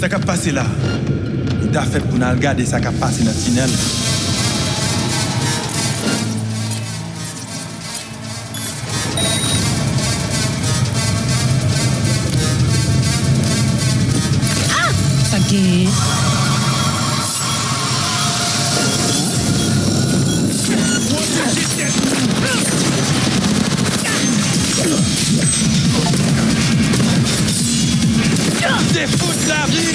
Ça qui a passé là, il a fait pour nous regarder ça qui a passé dans le tunnel. Ah! Ça gagne. Défoute la vie!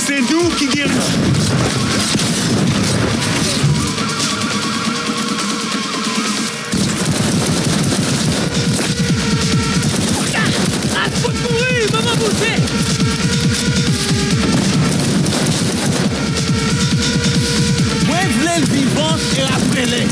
C'est nous qui guérissons. Ah, faut courir, maman bouger. Ouais, v'là le vivant et rappelez-les.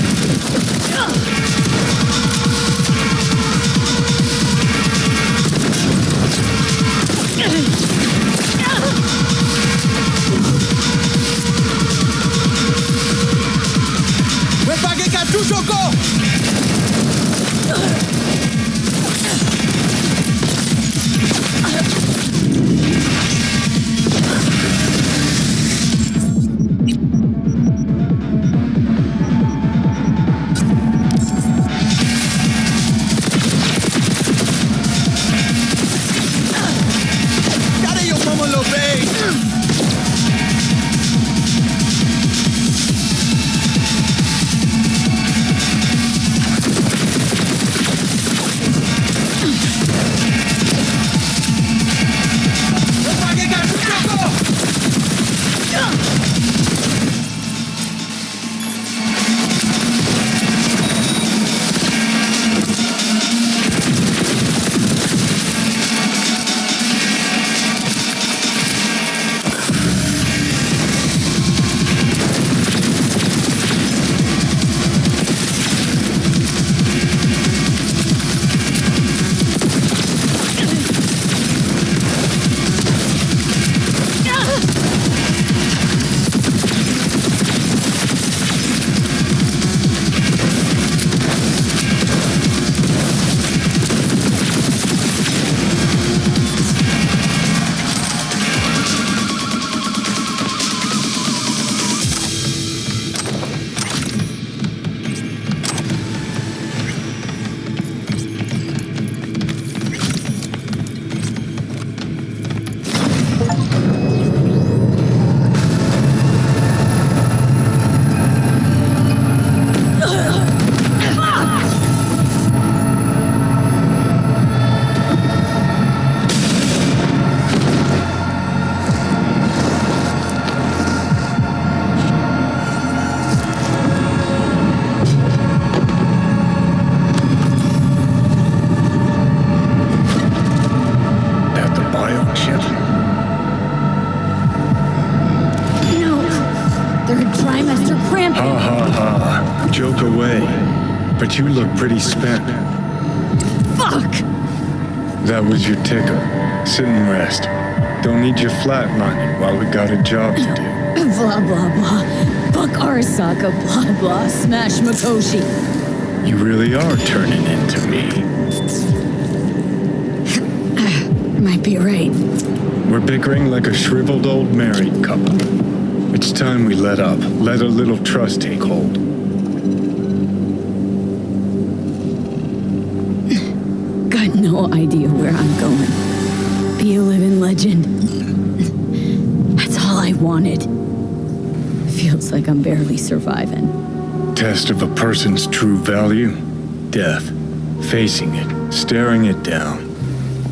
Ouais, pas quelqu'un touche au corps. Joke away, but you look pretty spent. Fuck! That was your ticker. Sit and rest. Don't need you flatlining while we got a job to do. Blah, blah, blah. Fuck Arasaka, blah blah, smash Makoshi. You really are turning into me. Might be right. We're bickering like a shriveled old married couple. It's time we let up, let a little trust take hold. Got no idea where I'm going. Be a living legend. That's all I wanted. Feels like I'm barely surviving. Test of a person's true value? Death. Facing it, staring it down.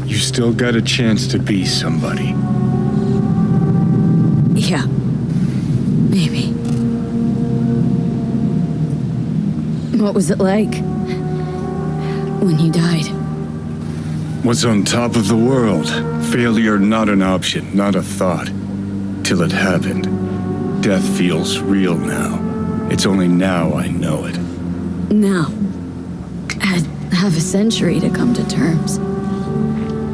You still got a chance to be somebody. Yeah. Maybe. What was it like when you died? Was on top of the world. Failure not an option, not a thought. Till it happened. Death feels real now. It's only now I know it. Now. Had half a century to come to terms.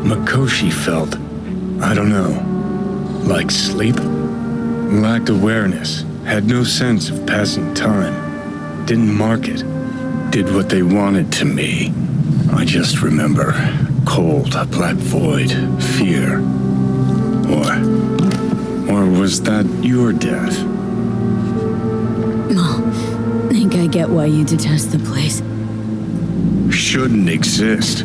Makoshi felt, I don't know, like sleep? Lacked awareness, had no sense of passing time. Didn't mark it. Did what they wanted to me. I just remember cold, a black void, fear. Or was that your death? Oh, think I get why you detest the place. Shouldn't exist.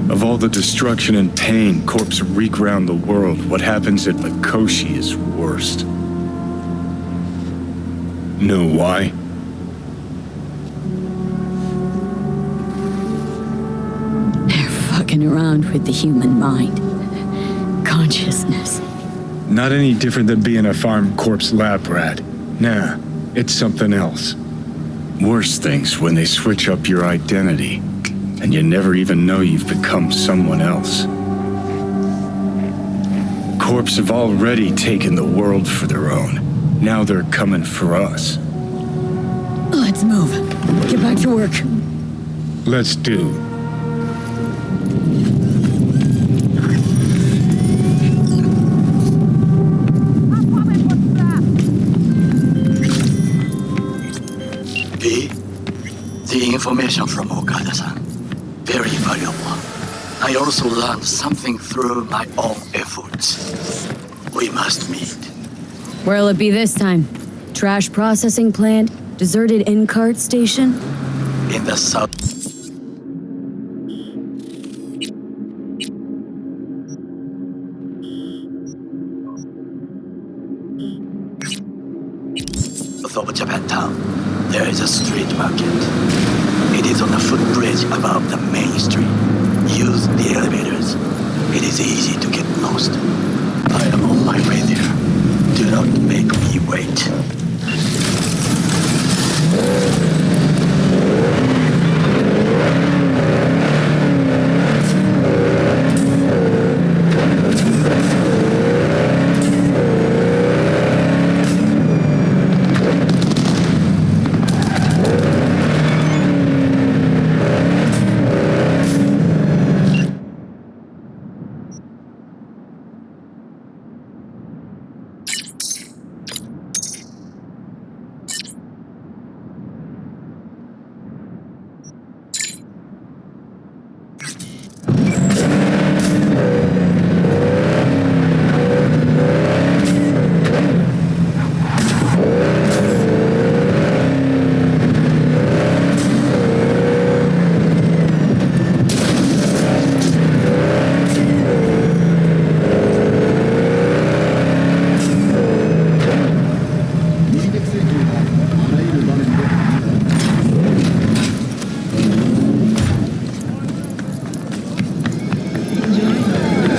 Of all the destruction and pain corpse wreak round the world, what happens at Makoshi is worst. Know why? They're fucking around with the human mind. Consciousness. Not any different than being a farm corpse lab rat. Nah, it's something else. Worse things when they switch up your identity, and you never even know you've become someone else. Corps have already taken the world for their own. Now they're coming for us. Let's move. Get back to work. Let's do. The information from Okada-san. Very valuable. I also learned something through my own efforts. We must meet. Where'll it be this time? Trash processing plant? Deserted in-cart station? In the south of Japantown, there is a street market. It is on a footbridge above the main street. Use the elevators. It is easy to get lost. I am on my way there. Do not make me wait.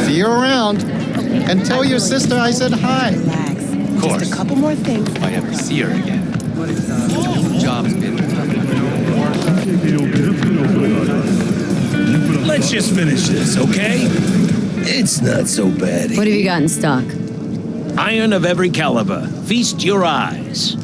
See you around. And tell your sister I said hi. Relax. Of course. Just a couple more things. If I ever see her again. Job's been... Let's just finish this, okay? It's not so bad. What have you got in stock? Iron of every caliber. Feast your eyes.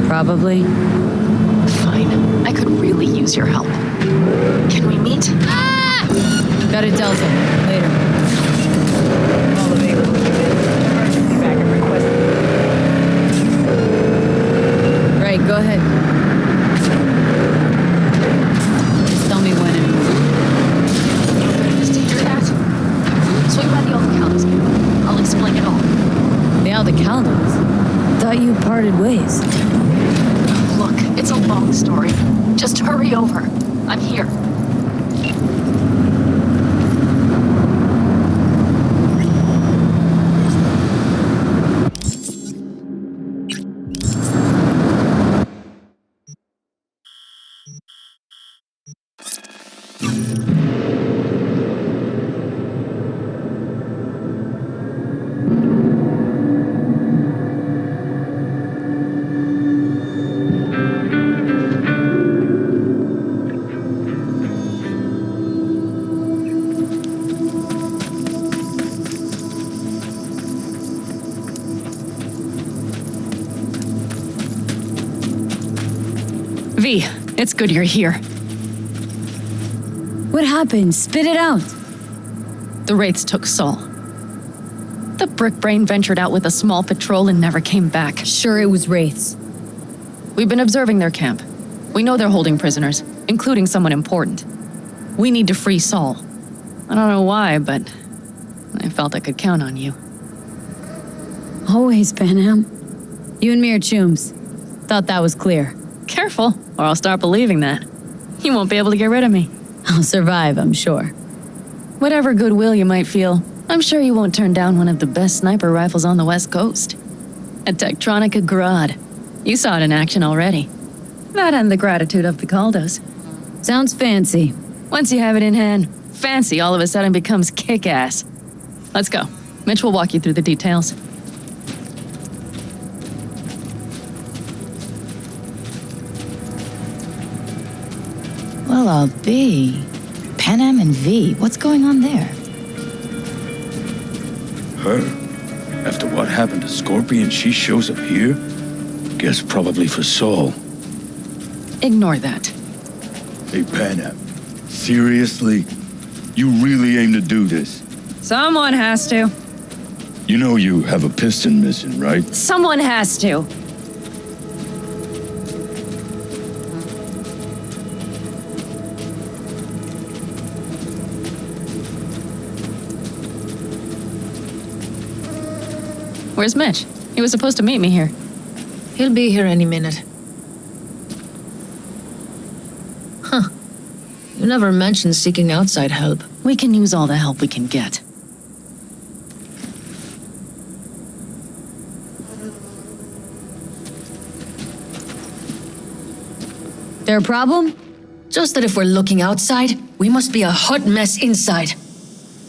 Probably. Fine. I could really use your help. Can we meet? Ah! Got a Delta. Later. All available. Emergency backup requested. Right, go ahead. Just tell me when and... Just to hear that. Swing by the Aldecaldos. I'll explain it all. The Aldecaldos? Thought you parted ways. Look, it's a long story. Just hurry over. I'm here. V, it's good you're here. What happened? Spit it out. The Wraiths took Saul. The Brick Brain ventured out with a small patrol and never came back. Sure, it was Wraiths. We've been observing their camp. We know they're holding prisoners, including someone important. We need to free Saul. I don't know why, but I felt I could count on you. Always, Panam. You and me are chums. Thought that was clear. Careful, or I'll start believing that. You won't be able to get rid of me. I'll survive, I'm sure. Whatever goodwill you might feel, I'm sure you won't turn down one of the best sniper rifles on the West Coast. A Tektronica Grad. You saw it in action already. That and the gratitude of the Caldos. Sounds fancy. Once you have it in hand, fancy all of a sudden becomes kick-ass. Let's go. Mitch will walk you through the details. Well, I'll be. Panam and V, what's going on there? Her? After what happened to Scorpion, she shows up here? Guess probably for Saul. Ignore that. Hey, Panam. Seriously? You really aim to do this? Someone has to. You know you have a piston missing, right? Someone has to. Where's Mitch? He was supposed to meet me here. He'll be here any minute. Huh. You never mentioned seeking outside help. We can use all the help we can get. There a problem? Just that if we're looking outside, we must be a hot mess inside.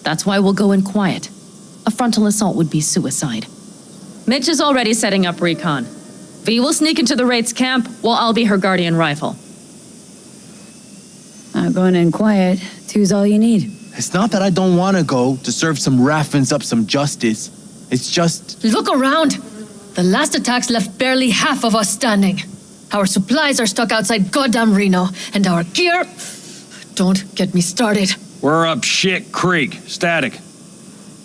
That's why we'll go in quiet. A frontal assault would be suicide. Mitch is already setting up recon. V will sneak into the Wraith's camp, while I'll be her guardian rifle. Going in quiet. Two's all you need. It's not that I don't want to go to serve some Raffins up some justice. It's just... Look around! The last attacks left barely half of us standing. Our supplies are stuck outside goddamn Reno, and our gear... Don't get me started. We're up shit creek, static.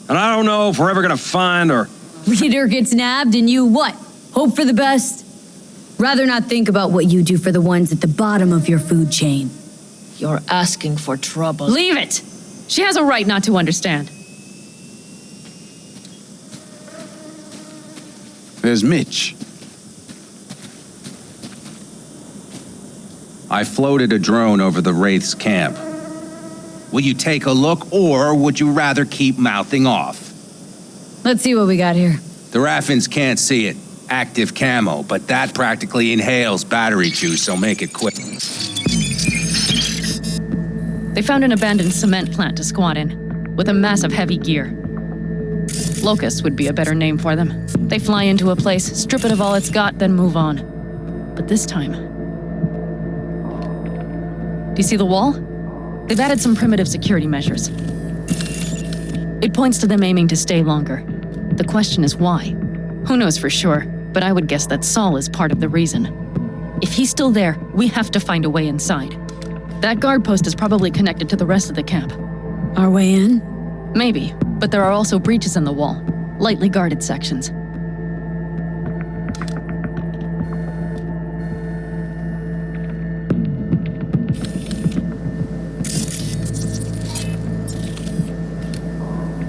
And I don't know if we're ever gonna find or... Leader gets nabbed and you what? Hope for the best? Rather not think about what you do for the ones at the bottom of your food chain. You're asking for trouble. Leave it! She has a right not to understand. There's Mitch. I floated a drone over the Wraith's camp. Will you take a look, or would you rather keep mouthing off? Let's see what we got here. The Raffins can't see it. Active camo, but that practically inhales battery juice, so make it quick. They found an abandoned cement plant to squat in, with a massive heavy gear. Locusts would be a better name for them. They fly into a place, strip it of all it's got, then move on. But this time... Do you see the wall? They've added some primitive security measures. It points to them aiming to stay longer. The question is why? Who knows for sure, but I would guess that Saul is part of the reason. If he's still there, we have to find a way inside. That guard post is probably connected to the rest of the camp. Our way in? Maybe, but there are also breaches in the wall, lightly guarded sections.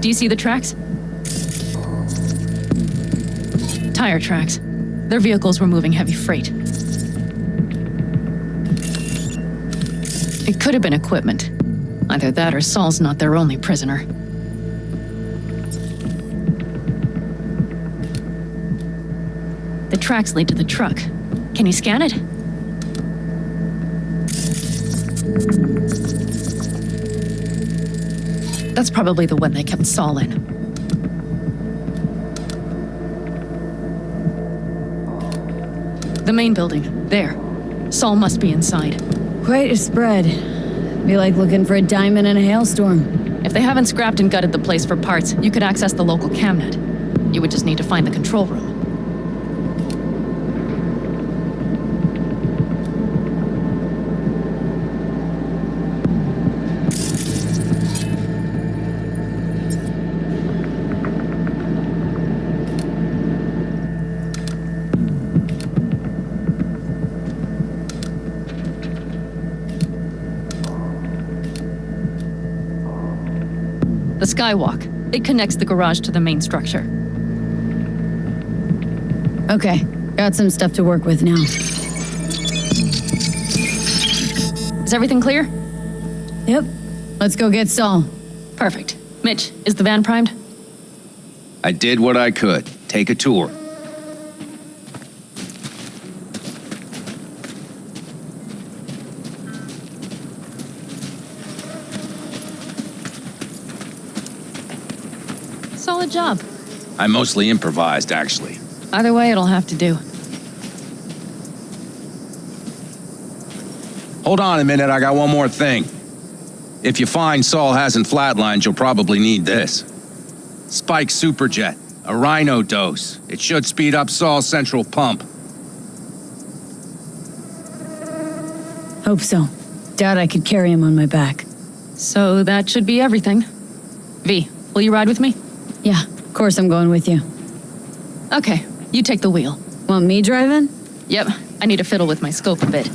Do you see the tracks? Tire tracks. Their vehicles were moving heavy freight. It could have been equipment. Either that or Saul's not their only prisoner. The tracks lead to the truck. Can you scan it? That's probably the one they kept Saul in. The main building, there. Saul must be inside. Quite a spread. Be like looking for a diamond in a hailstorm. If they haven't scrapped and gutted the place for parts, you could access the local camnet. You would just need to find the control room. The skywalk. It connects the garage to the main structure. Okay, got some stuff to work with now. Is everything clear? Yep. Let's go get Saul. Perfect. Mitch, is the van primed? I did what I could. Take a tour. Solid job. I mostly improvised, actually. Either way, it'll have to do. Hold on a minute, I got one more thing. If you find Saul hasn't flatlined, you'll probably need this. Spike Superjet, a Rhino dose. It should speed up Saul's central pump. Hope so. Doubt I could carry him on my back. So that should be everything. V, will you ride with me? Yeah, of course I'm going with you. Okay, you take the wheel. Want me driving? Yep, I need to fiddle with my scope a bit.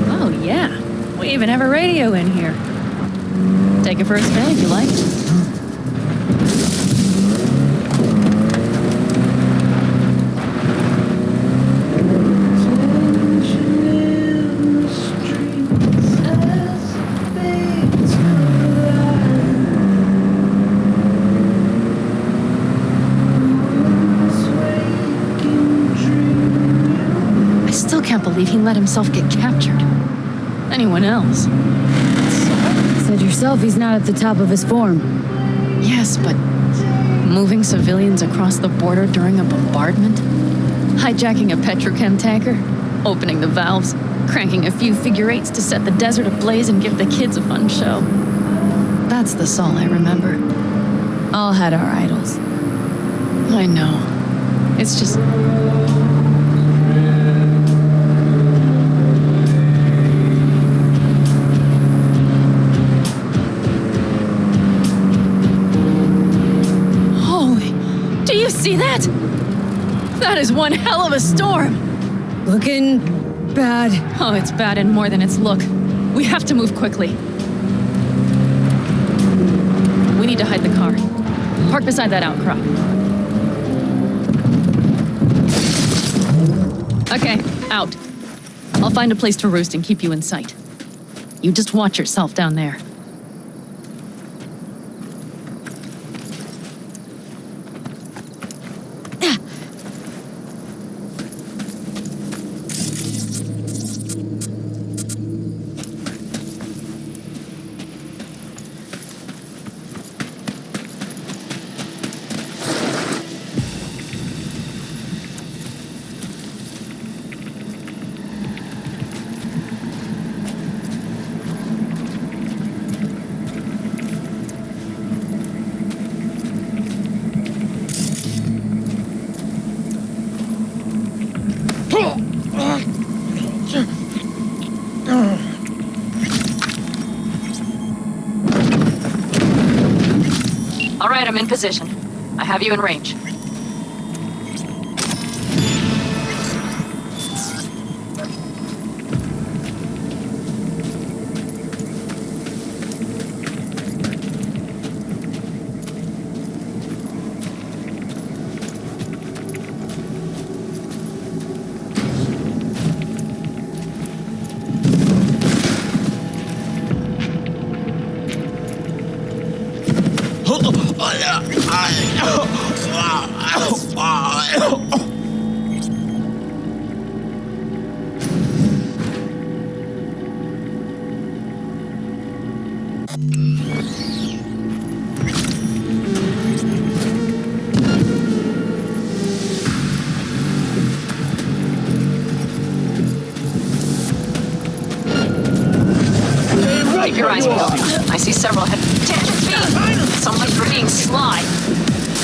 Oh yeah, we even have a radio in here. Take it for a spin if you like. believe he let himself get captured. Anyone else? Said yourself he's not at the top of his form. Yes, but moving civilians across the border during a bombardment? Hijacking a petrochem tanker? Opening the valves? Cranking a few figure eights to set the desert ablaze and give the kids a fun show? That's the Saul I remember. All had our idols. I know. It's just... Holy... Do you see that? That is one hell of a storm! Looking bad. Oh, it's bad and more than its look. We have to move quickly. We need to hide the car. Park beside that outcrop. Okay, out. I'll find a place to roost and keep you in sight. You just watch yourself down there. All right, I'm in position. I have you in range. Keep your eyes peeled. I see several head. Some like you're being sly.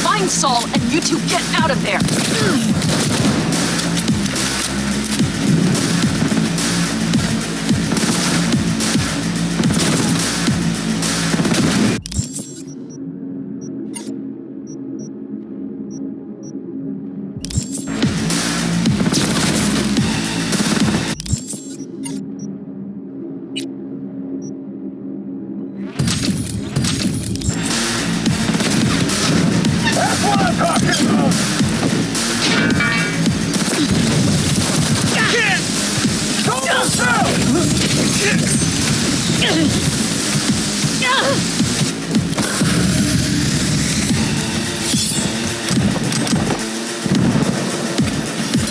Find Saul and you two get out of there.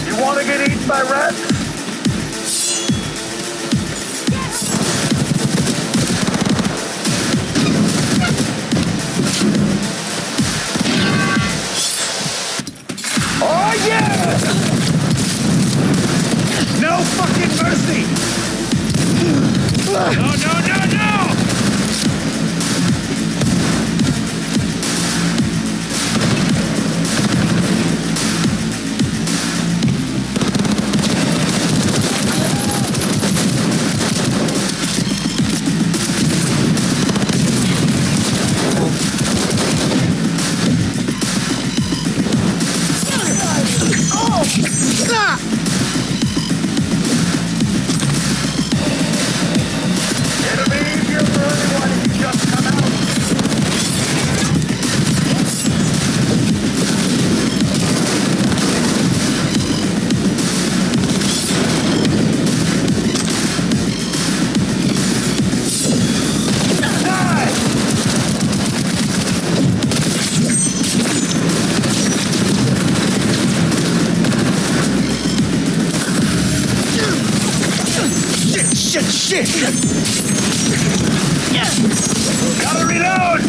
You want to get eaten by rats? Oh yeah! No fucking mercy! No! Enemy Shit! Gotta reload!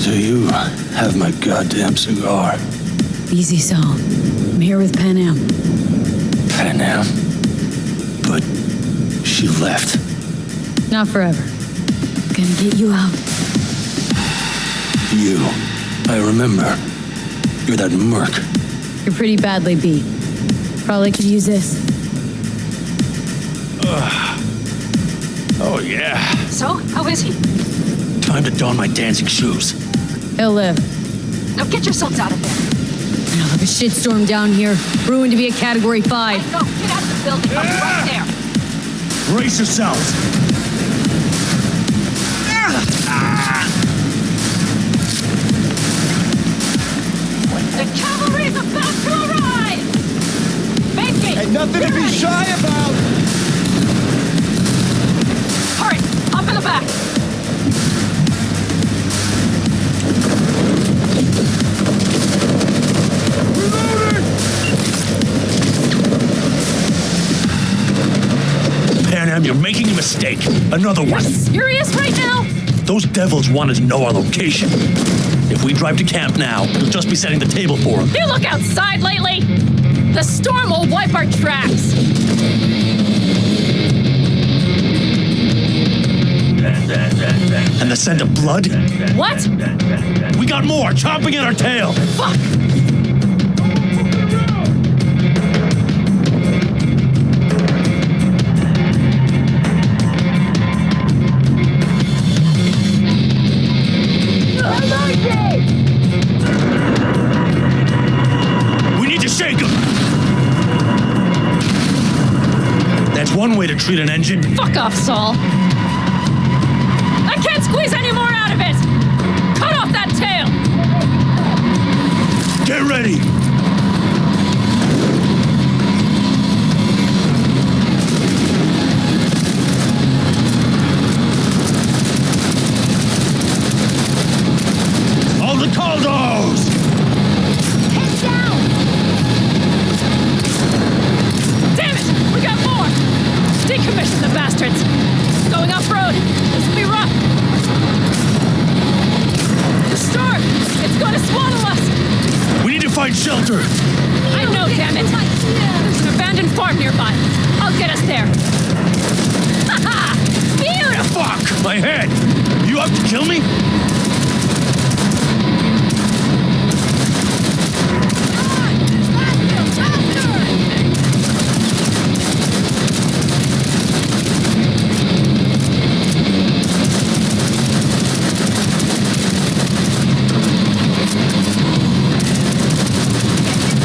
Do you have my goddamn cigar? Easy, Saul. I'm here with Pan Am. Pan Am? But she left. Not forever. Gonna get you out. You. I remember. You're that merc. You're pretty badly beat. Probably could use this. Oh, yeah. So, how is he? Time to don my dancing shoes. He'll live. Now get yourselves out of there. Now look, a shitstorm down here. Brewing to be a Category 5. No, get out of the building. I'll be right there. Brace yourselves. The cavalry's about to arrive! Main gate! Ain't nothing to be shy about! Hurry! Up in the back! Pan Am, you're making a mistake. Another one. You're serious right now? Those devils wanted to know our location. If we drive to camp now, you'll just be setting the table for them. You look outside lately? The storm will wipe our tracks. And the scent of blood? What? We got more chomping at our tail. Fuck! We need to shake them. That's one way to treat an engine. Fuck off, Saul. I can't squeeze any more out of it. Cut off that tail. Get ready. All the Caldos! Head down. Damn it! We got more. Decommission the bastards. Going off-road. This will be find shelter. I know, damn it! There's an abandoned farm nearby. I'll get us there. Ha-ha! Beautiful! Fuck! My head! You out to kill me?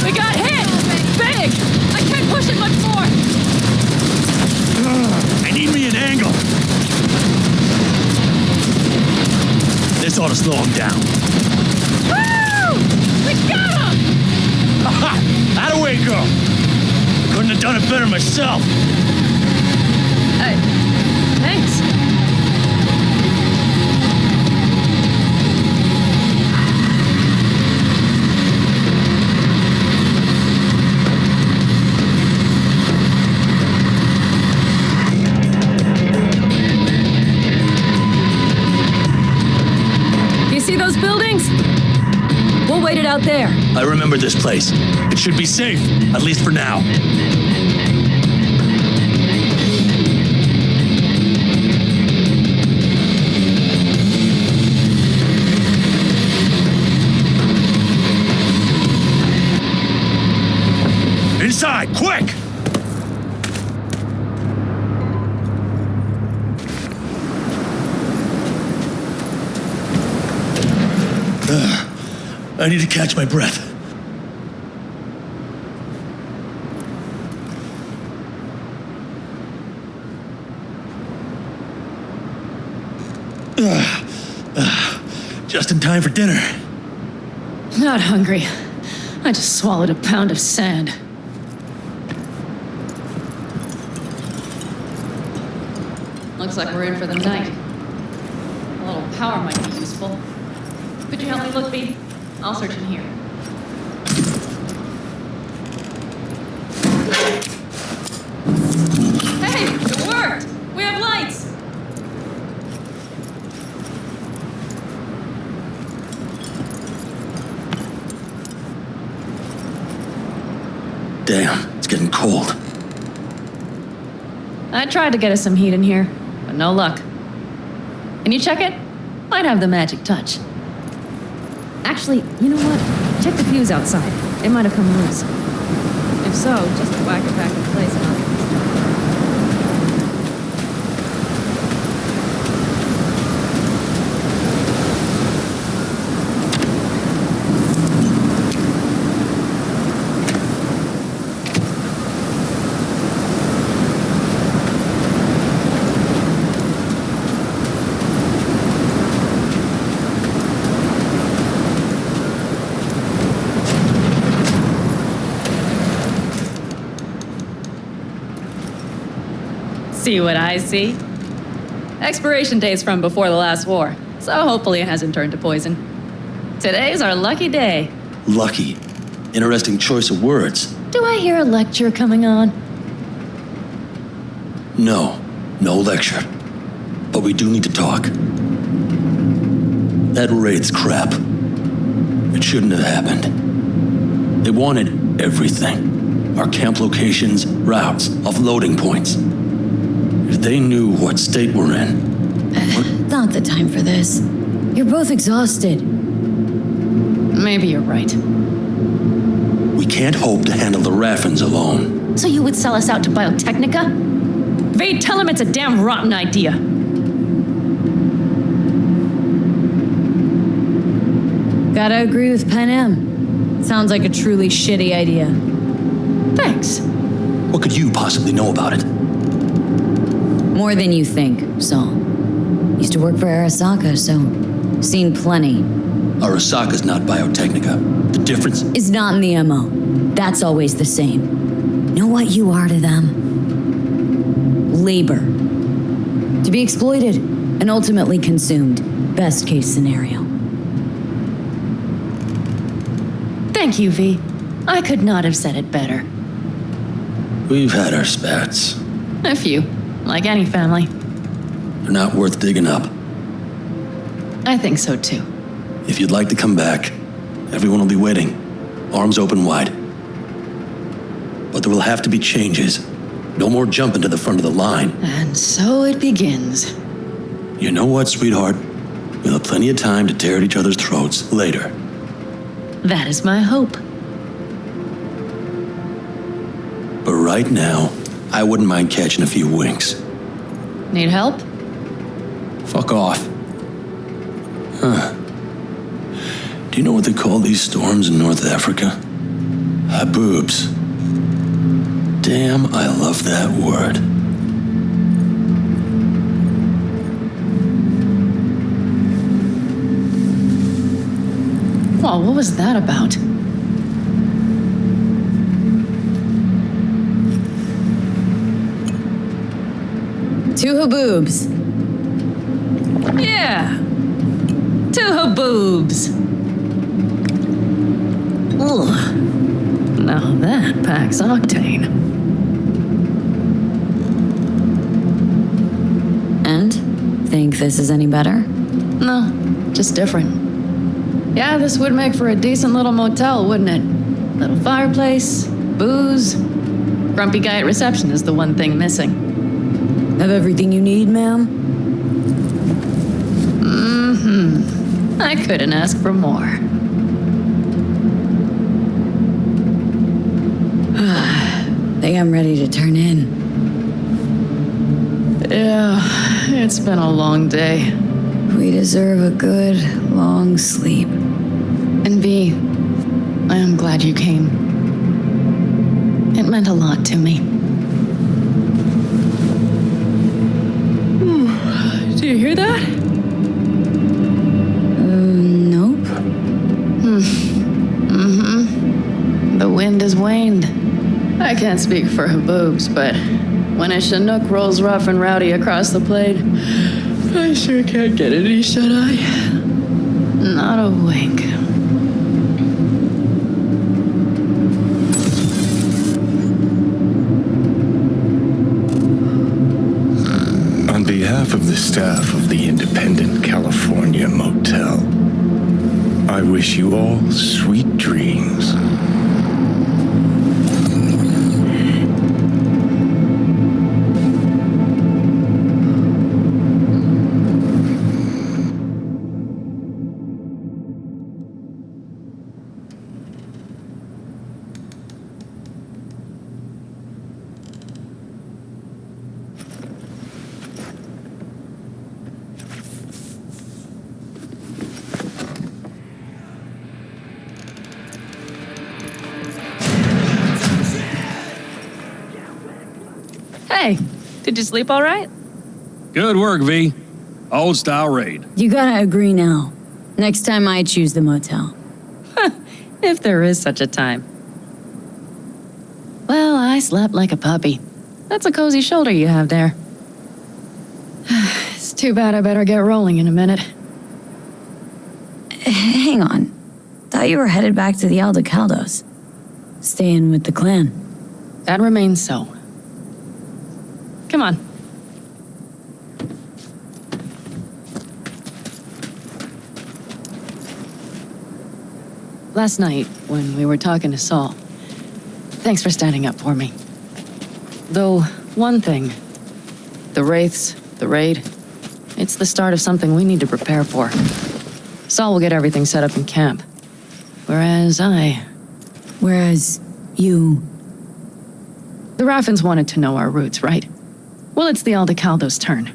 We got hit! Big! I can't push it much more! I need me an angle. This ought to slow him down. Woo! We got him! Ha! That away, girl. Couldn't have done it better myself. Hey, thanks. You see those buildings? We'll wait it out there. I remember this place. It should be safe, at least for now. Inside, quick! I need to catch my breath. Just in time for dinner. Not hungry. I just swallowed a pound of sand. Looks like we're in for the night. A little power might be useful. Could you help me look, B? I'll search in here. Hey, it worked! We have lights! Damn, it's getting cold. I tried to get us some heat in here, but no luck. Can you check it? Might have the magic touch. Actually, you know what? Check the fuse outside. It might have come loose. If so, just whack it back in place and I'll... See what I see? Expiration date's from before the last war, so hopefully it hasn't turned to poison. Today's our lucky day. Lucky. Interesting choice of words. Do I hear a lecture coming on? No lecture. But we do need to talk. That raid's crap. It shouldn't have happened. They wanted everything. Our camp locations, routes, offloading points. If they knew what state we're in. Not the time for this. You're both exhausted. Maybe you're right. We can't hope to handle the Raffins alone. So you would sell us out to Biotechnica? Vade, tell him it's a damn rotten idea. Gotta agree with Pen M. Sounds like a truly shitty idea. Thanks. What could you possibly know about it? More than you think, Saul. Used to work for Arasaka, so seen plenty. Arasaka's not Biotechnica. The difference is not in the MO. That's always the same. Know what you are to them? Labor. To be exploited and ultimately consumed. Best case scenario. Thank you, V. I could not have said it better. We've had our spats. A few. Like any family. They're not worth digging up. I think so too. If you'd like to come back, everyone will be waiting. arms open wide. But there will have to be changes. No more jumping to the front of the line. And so it begins. You know what, sweetheart? We'll have plenty of time to tear at each other's throats later. That is my hope. But right now, I wouldn't mind catching a few winks. Need help? Fuck off. Huh. Do you know what they call these storms in North Africa? Haboobs. Damn, I love that word. Whoa, what was that about? Two haboobs. Yeah. Two haboobs. Ugh. Now that packs octane. And? Think this is any better? No, just different. Yeah, this would make for a decent little motel, wouldn't it? Little fireplace, booze. Grumpy guy at reception is the one thing missing. Have everything you need, ma'am? Mm-hmm. I couldn't ask for more. Think I'm ready to turn in. Yeah, it's been a long day. We deserve a good, long sleep. And V, I am glad you came. It meant a lot to me. Do you hear that? Nope. Mm-hmm. The wind has waned. I can't speak for haboobs, but when a Chinook rolls rough and rowdy across the plain, I sure can't get any shut-eye. Not a wink. On behalf of the staff of the Independent California Motel, I wish you all sweet dreams. Hey, did you sleep all right? Good work, V. Old style raid. You gotta agree now. Next time I choose the motel. If there is such a time. Well, I slept like a puppy. That's a cozy shoulder you have there. It's too bad I better get rolling in a minute. Hang on. Thought you were headed back to the Aldecaldos. Staying with the clan. That remains so. Come on. Last night, when we were talking to Saul, thanks for standing up for me. Though, one thing, the Wraiths, the raid, it's the start of something we need to prepare for. Saul will get everything set up in camp. Whereas you... The Raffins wanted to know our roots, right? Well, it's the Aldecaldos' turn.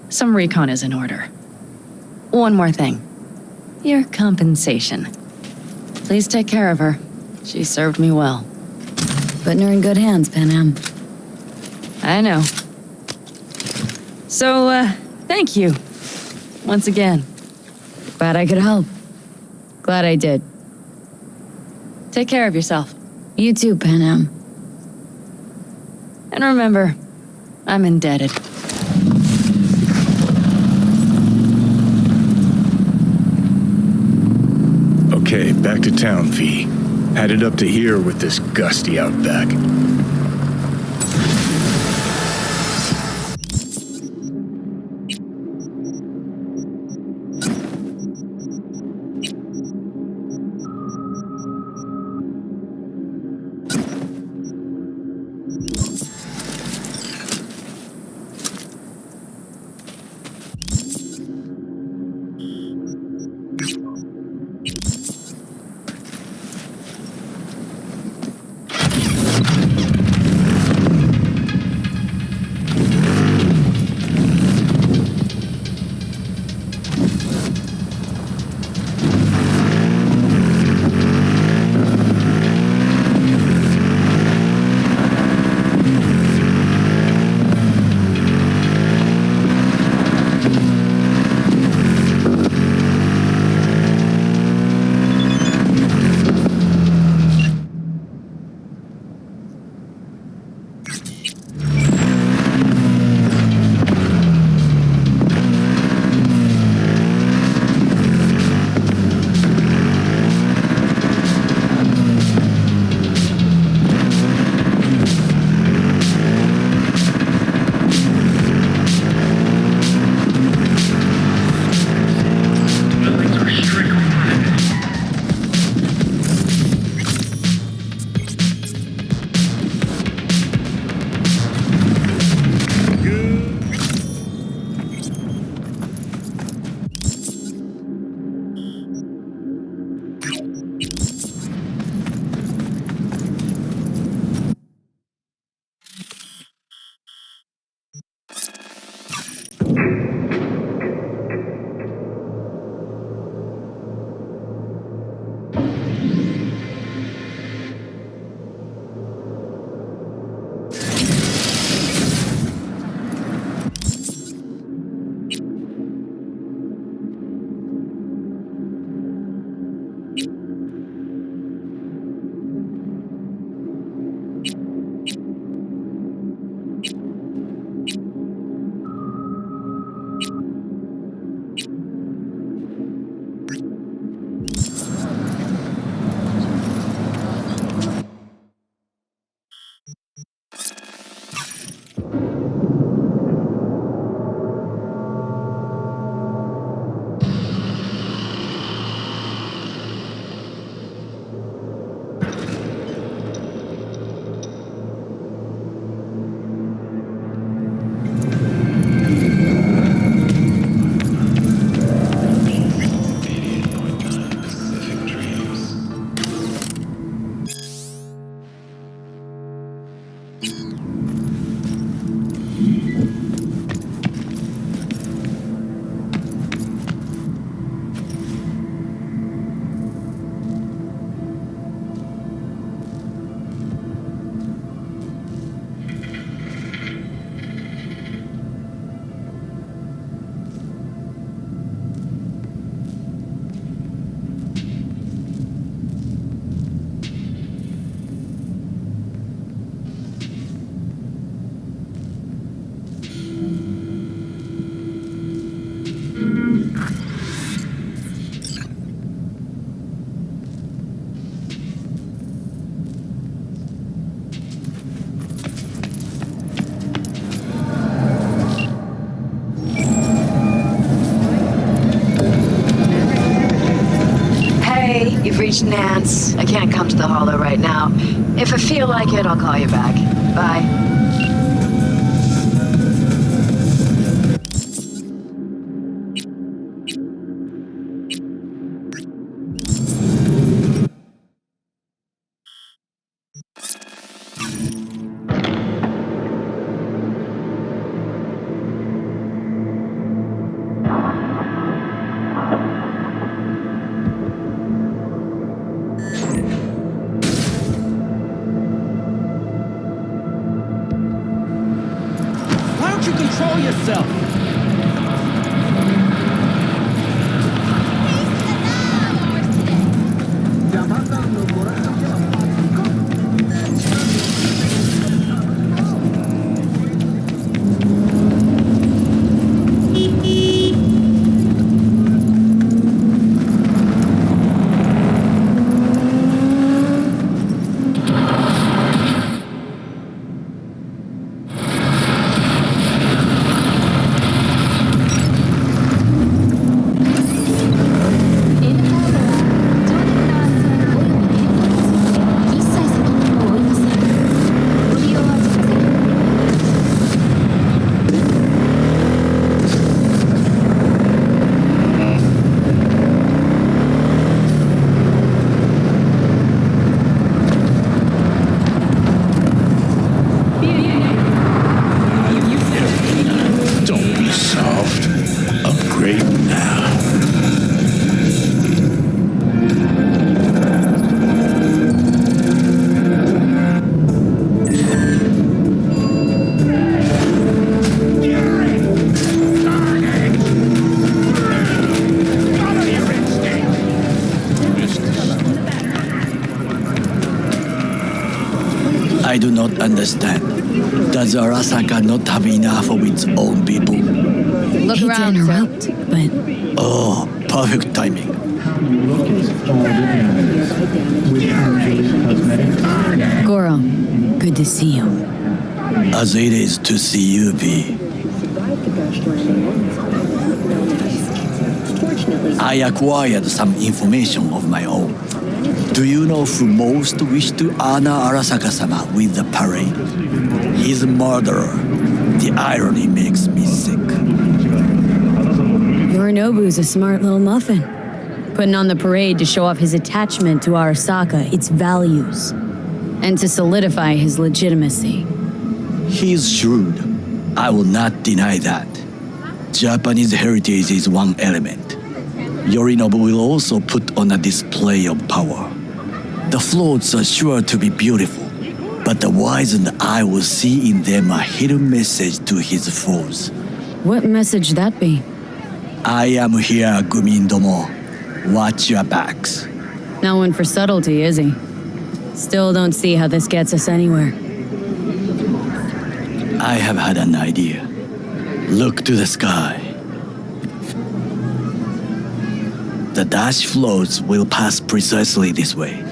Some recon is in order. One more thing. Your compensation. Please take care of her. She served me well. Putting her in good hands, Panam. I know. So, thank you. Once again. Glad I could help. Glad I did. Take care of yourself. You too, Panam. And remember, I'm indebted. Okay, back to town, V. Headed up to here with this gusty outback. You've reached Nance. I can't come to the Hollow right now. If I feel like it, I'll call you back. Bye. Control yourself! I do not understand. Does Arasaka not have enough of its own people? Look around, to interrupt, but... Oh, perfect timing. Goro, good to see you. As it is to see you, V. I acquired some information of my own. Do you know who most wished to honor Arasaka-sama with the parade? His murderer. The irony makes me sick. Yorinobu's a smart little muffin. Putting on the parade to show off his attachment to Arasaka, its values, and to solidify his legitimacy. He's shrewd. I will not deny that. Japanese heritage is one element. Yorinobu will also put on a display of power. The floats are sure to be beautiful, but the wizened eye will see in them a hidden message to his foes. What message that be? I am here, Gumin Domo. Watch your backs. Not one for subtlety, is he? Still don't see how this gets us anywhere. I have had an idea. Look to the sky. The dash floats will pass precisely this way.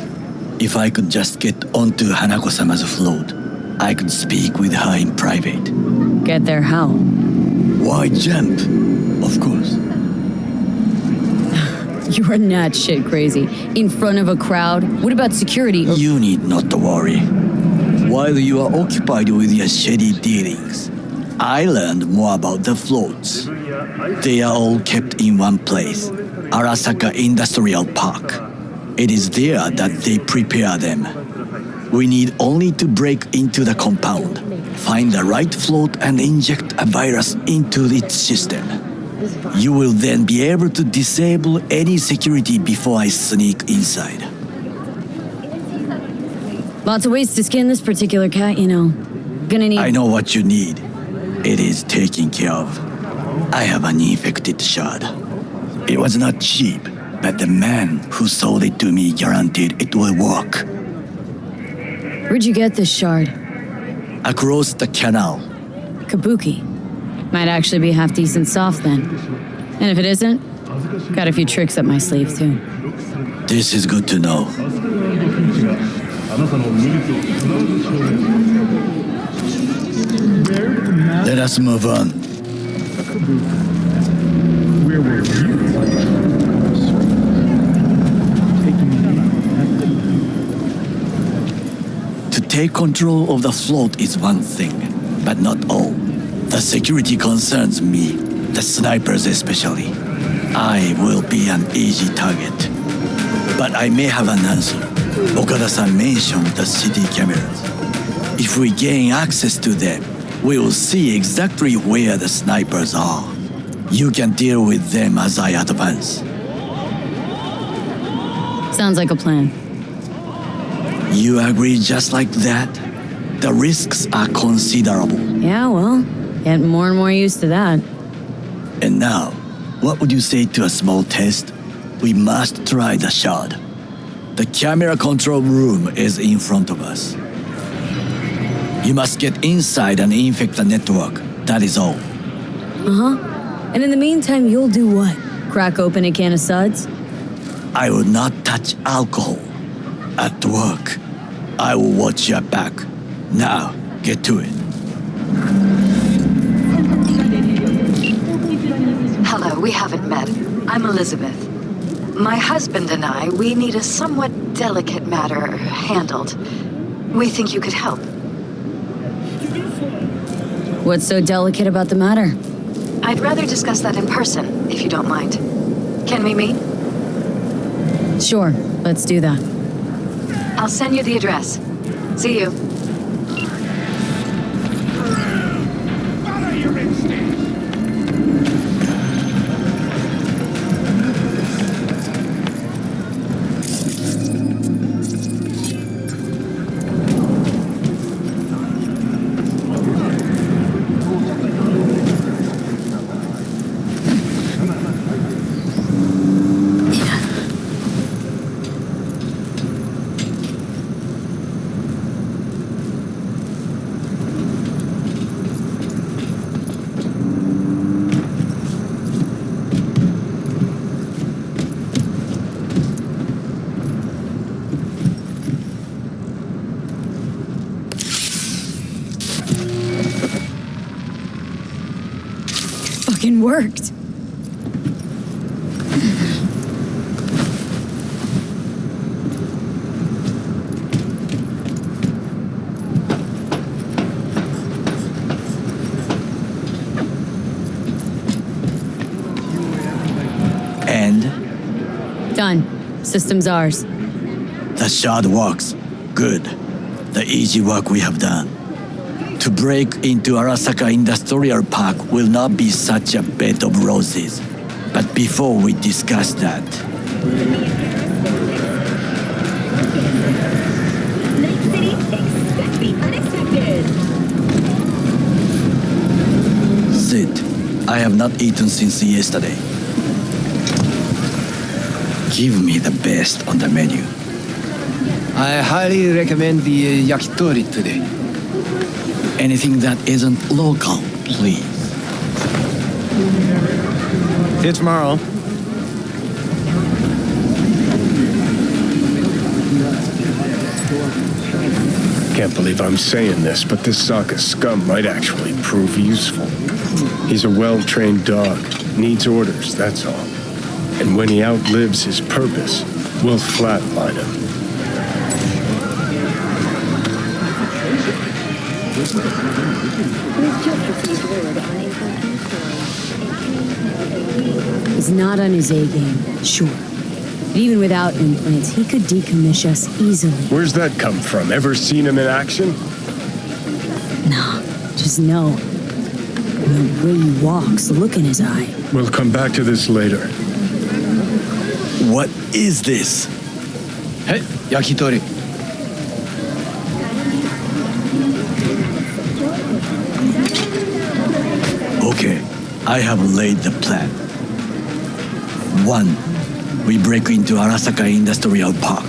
If I could just get onto Hanako-sama's float, I could speak with her in private. Get there how? Why jump? Of course. You are not shit crazy. In front of a crowd? What about security? You need not to worry. While you are occupied with your shady dealings, I learned more about the floats. They are all kept in one place, Arasaka Industrial Park. It is there that they prepare them. We need only to break into the compound, find the right float and inject a virus into its system. You will then be able to disable any security before I sneak inside. Lots of ways to skin this particular cat, you know. Gonna need... I know what you need. It is taken care of. I have an infected shard. It was not cheap, but the man who sold it to me guaranteed it will work. Where'd you get this shard? Across the canal. Kabuki. Might actually be half decent soft then. And if it isn't, got a few tricks up my sleeve too. This is good to know. Let us move on. Where were you? To take control of the float is one thing, but not all. The security concerns me, the snipers especially. I will be an easy target. But I may have an answer. Okada-san mentioned the city cameras. If we gain access to them, we will see exactly where the snipers are. You can deal with them as I advance. Sounds like a plan. You agree just like that? The risks are considerable. Yeah, well, getting more and more used to that. And now, what would you say to a small test? We must try the shard. The camera control room is in front of us. You must get inside and infect the network. That is all. Uh-huh. And in the meantime, you'll do what? Crack open a can of suds? I will not touch alcohol. At work, I will watch your back. Now, get to it. Hello, we haven't met. I'm Elizabeth. My husband and I, we need a somewhat delicate matter handled. We think you could help. What's so delicate about the matter? I'd rather discuss that in person, if you don't mind. Can we meet? Sure, let's do that. I'll send you the address. See you. Fucking worked. System's ours. The shard works. Good. The easy work we have done. To break into Arasaka Industrial Park will not be such a bed of roses. But before we discuss that... Sit. I have not eaten since yesterday. Give me the best on the menu. I highly recommend the yakitori today. Anything that isn't local, please. See you tomorrow. Can't believe I'm saying this, but this Sokka scum might actually prove useful. He's a well-trained dog. Needs orders, that's all. And when he outlives his purpose, we'll flatline him. He's not on his A game, sure. But even without implants, he could decommission us easily. Where's that come from? Ever seen him in action? Nah, just know. The way he walks, the look in his eye. We'll come back to this later. What is this? Hey, yakitori. Okay, I have laid the plan. 1. We break into Arasaka Industrial Park.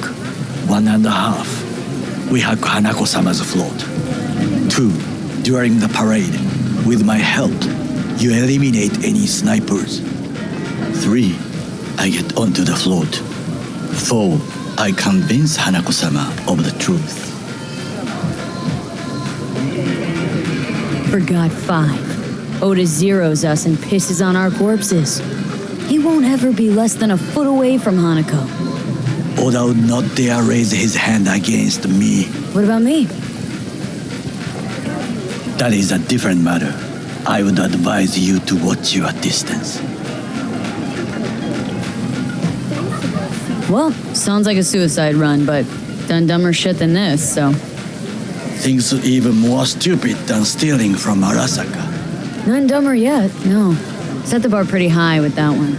1.5. We hack Hanako-sama's float. 2. During the parade, with my help, you eliminate any snipers. 3. I get onto the float. 4. I convince Hanako-sama of the truth. Forgot 5. Oda zeroes us and pisses on our corpses. He won't ever be less than a foot away from Hanako. Oda would not dare raise his hand against me. What about me? That is a different matter. I would advise you to watch your distance. Well, sounds like a suicide run, but done dumber shit than this, so... Things even more stupid than stealing from Arasaka. None dumber yet, no. Set the bar pretty high with that one.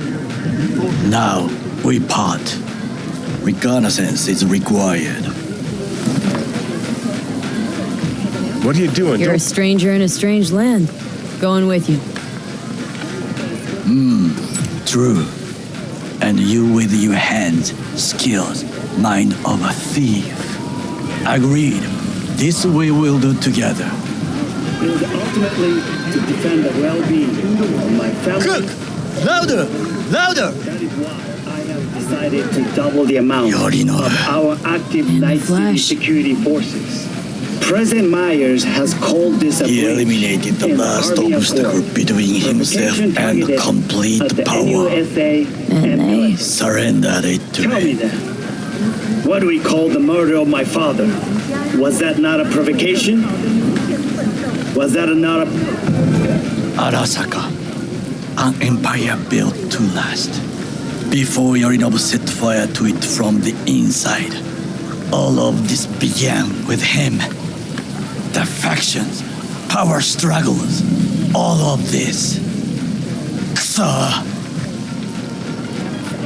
Now, we part. Reconnaissance is required. What are you doing? You're a stranger in a strange land. Going with you. True. And you with your hands, skills, mind of a thief. Agreed. This we will do together. And ultimately, to defend the well-being of my family. Cook! Louder! Louder! That is why I have decided to double the amount Yorino. of our active Night City security forces. President Myers has called this a He eliminated the last obstacle between himself and complete power. And they surrendered it to Tell me then, what do we call the murder of my father? Was that not a provocation? Was that not a... Arasaka, an empire built to last. Before Yorinobu set fire to it from the inside, all of this began with him. The factions, power struggles, all of this. Ksa.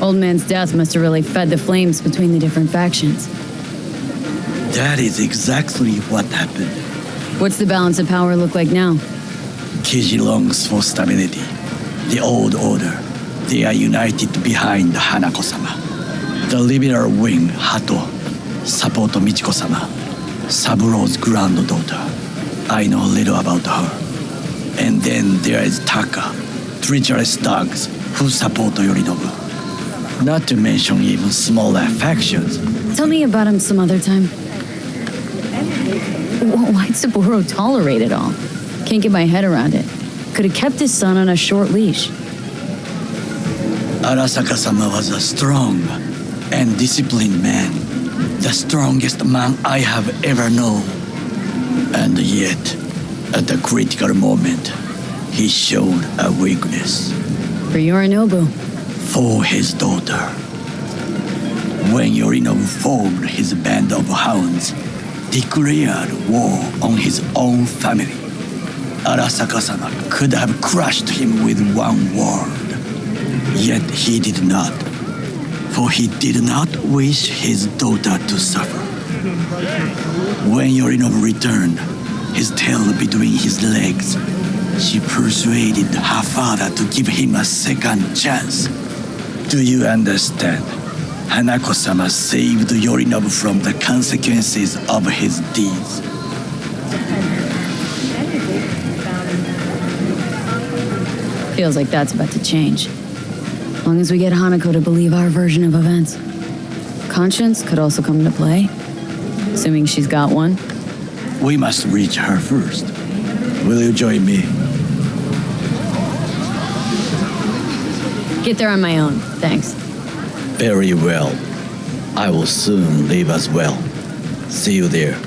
Old man's death must have really fed the flames between the different factions. That is exactly what happened. What's the balance of power look like now? Kiji longs for stability. The old order. They are united behind Hanako-sama. The liberal wing, Hato, support Michiko-sama, Saburo's granddaughter. I know little about her. And then there is Taka, treacherous dogs who support Yorinobu. Not to mention even smaller factions. Tell me about him some other time. Why'd Saburo tolerate it all? Can't get my head around it. Could have kept his son on a short leash. Arasaka-sama was a strong and disciplined man. The strongest man I have ever known. And yet, at the critical moment, he showed a weakness. For Yorinobu. For his daughter. When Yorino formed his band of hounds, declared war on his own family, Arasaka-sama could have crushed him with one word. Yet he did not, for he did not wish his daughter to suffer. When Yorinov returned, his tail between his legs, she persuaded her father to give him a second chance. Do you understand? Hanako-sama saved Yorinov from the consequences of his deeds. Feels like that's about to change. As long as we get Hanako to believe our version of events. Conscience could also come into play, assuming she's got one. We must reach her first. Will you join me? Get there on my own, thanks. Very well. I will soon leave as well. See you there.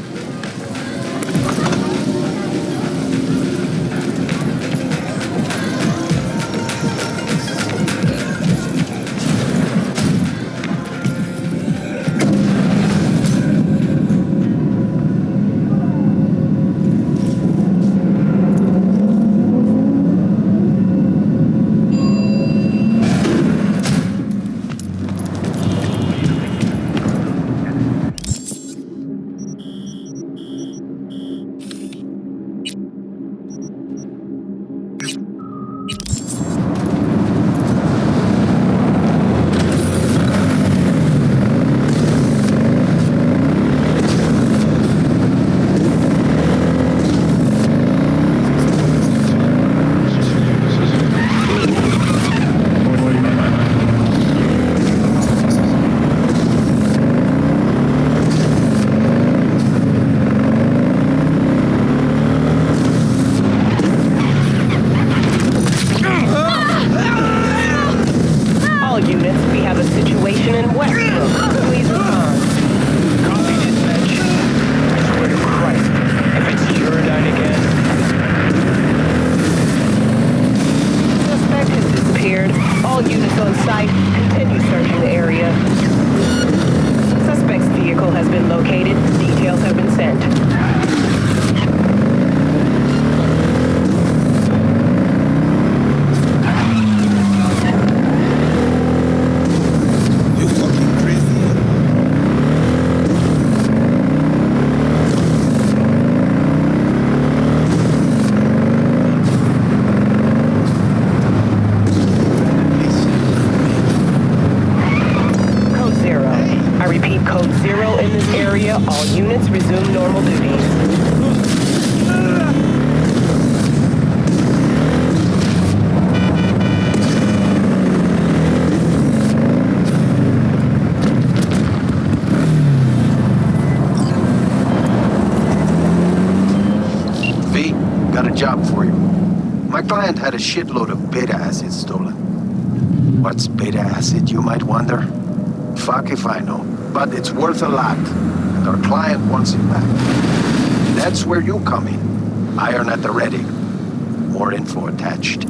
Had a shitload of beta acid stolen. What's beta acid, you might wonder? Fuck if I know, but it's worth a lot, and our client wants it back. That's where you come in. Iron at the ready. More info attached.